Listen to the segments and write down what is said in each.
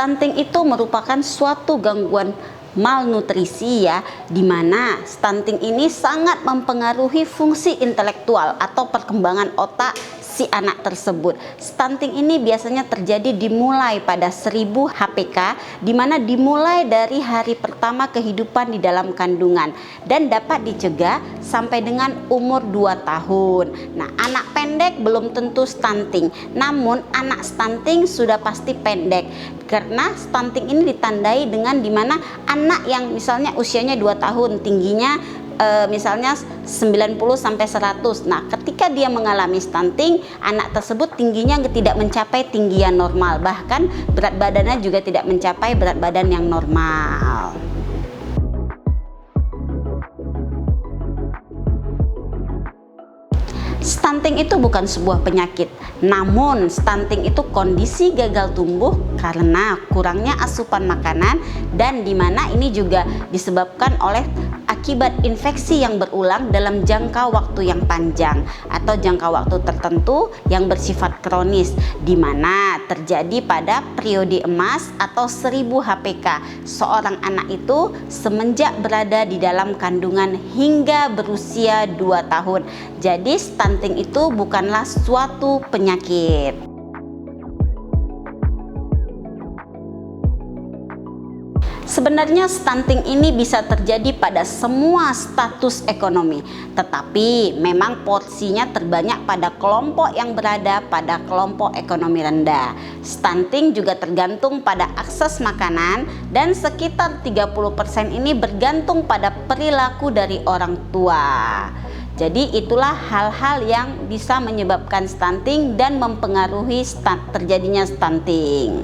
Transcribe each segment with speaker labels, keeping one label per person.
Speaker 1: Stunting itu merupakan suatu gangguan malnutrisi ya, di mana stunting ini sangat mempengaruhi fungsi intelektual atau perkembangan otak si anak tersebut. Stunting ini biasanya terjadi dimulai pada 1000 HPK, di mana dimulai dari hari pertama kehidupan di dalam kandungan dan dapat dicegah sampai dengan umur 2 tahun. Nah, anak pendek belum tentu stunting, namun anak stunting sudah pasti pendek. Karena stunting ini ditandai dengan dimana anak yang misalnya usianya 2 tahun, tingginya misalnya 90 sampai 100. Nah, ketika dia mengalami stunting, anak tersebut tingginya tidak mencapai tinggi yang normal, bahkan berat badannya juga tidak mencapai berat badan yang normal. Stunting itu bukan sebuah penyakit, namun stunting itu kondisi gagal tumbuh karena kurangnya asupan makanan, dan dimana ini juga disebabkan oleh akibat infeksi yang berulang dalam jangka waktu yang panjang atau jangka waktu tertentu yang bersifat kronis, dimana terjadi pada periode emas atau 1000 HPK seorang anak itu semenjak berada di dalam kandungan hingga berusia 2 tahun. Jadi stunting itu bukanlah suatu penyakit. Sebenarnya stunting ini bisa terjadi pada semua status ekonomi, tetapi memang porsinya terbanyak pada kelompok yang berada pada kelompok ekonomi rendah. Stunting juga tergantung pada akses makanan, dan sekitar 30% ini bergantung pada perilaku dari orang tua. Jadi itulah hal-hal yang bisa menyebabkan stunting dan mempengaruhi terjadinya stunting.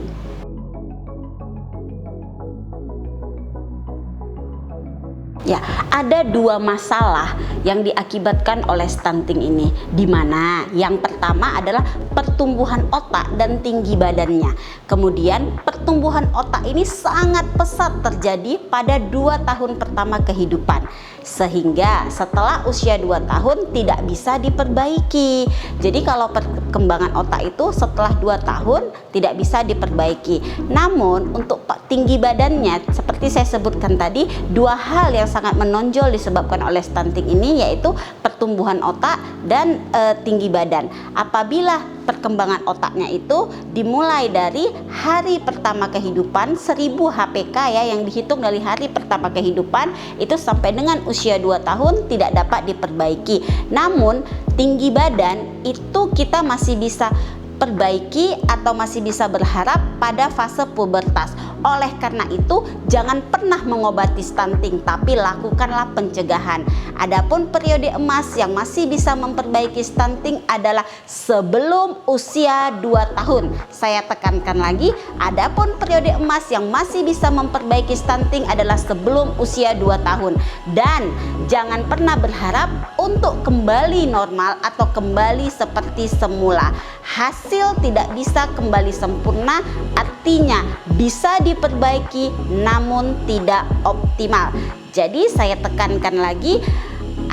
Speaker 1: Ya, ada 2 masalah yang diakibatkan oleh stunting ini, di mana yang pertama adalah pertumbuhan otak dan tinggi badannya. Kemudian pertumbuhan otak ini sangat pesat terjadi pada 2 tahun pertama kehidupan, sehingga setelah usia 2 tahun tidak bisa diperbaiki. Jadi kalau perkembangan otak itu setelah 2 tahun tidak bisa diperbaiki. Namun untuk tinggi badannya, seperti saya sebutkan tadi, 2 hal yang sangat menonjol disebabkan oleh stunting ini, yaitu pertumbuhan otak dan tinggi badan. Apabila perkembangan otaknya itu dimulai dari hari pertama kehidupan, 1000 HPK ya, yang dihitung dari hari pertama kehidupan itu sampai dengan usia 2 tahun tidak dapat diperbaiki. Namun tinggi badan itu kita masih bisa perbaiki atau masih bisa berharap pada fase pubertas. Oleh karena itu, jangan pernah mengobati stunting, tapi lakukanlah pencegahan. Adapun periode emas yang masih bisa memperbaiki stunting adalah sebelum usia 2 tahun. Saya tekankan lagi, adapun periode emas yang masih bisa memperbaiki stunting adalah sebelum usia 2 tahun. Dan jangan pernah berharap untuk kembali normal atau kembali seperti semula. Hasil tidak bisa kembali sempurna, artinya bisa diperbaiki namun tidak optimal. Jadi saya tekankan lagi,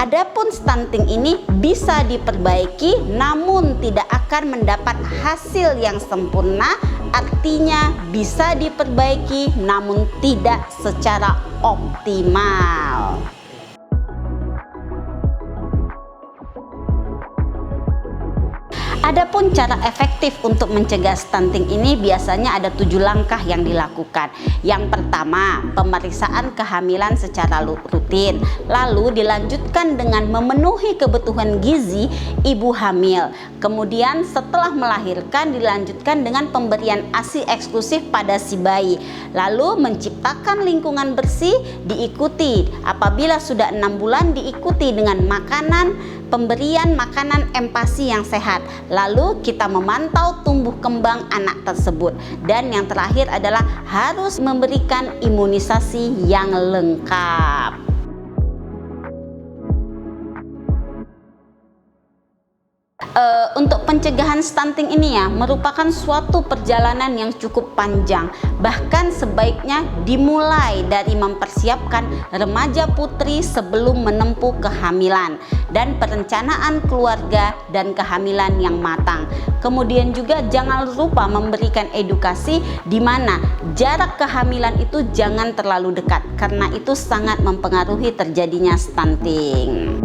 Speaker 1: adapun stunting ini bisa diperbaiki namun tidak akan mendapat hasil yang sempurna, artinya bisa diperbaiki namun tidak secara optimal. Adapun cara efektif untuk mencegah stunting ini biasanya ada 7 langkah yang dilakukan. Yang pertama, pemeriksaan kehamilan secara rutin, lalu dilanjutkan dengan memenuhi kebutuhan gizi ibu hamil. Kemudian setelah melahirkan dilanjutkan dengan pemberian ASI eksklusif pada si bayi. Lalu menciptakan lingkungan bersih, diikuti apabila sudah 6 bulan diikuti dengan pemberian makanan empasi yang sehat. Lalu kita memantau tumbuh kembang anak tersebut. Dan yang terakhir adalah harus memberikan imunisasi yang lengkap. Untuk pencegahan stunting ini ya merupakan suatu perjalanan yang cukup panjang, bahkan sebaiknya dimulai dari mempersiapkan remaja putri sebelum menempuh kehamilan dan perencanaan keluarga dan kehamilan yang matang. Kemudian juga jangan lupa memberikan edukasi di mana jarak kehamilan itu jangan terlalu dekat karena itu sangat mempengaruhi terjadinya stunting.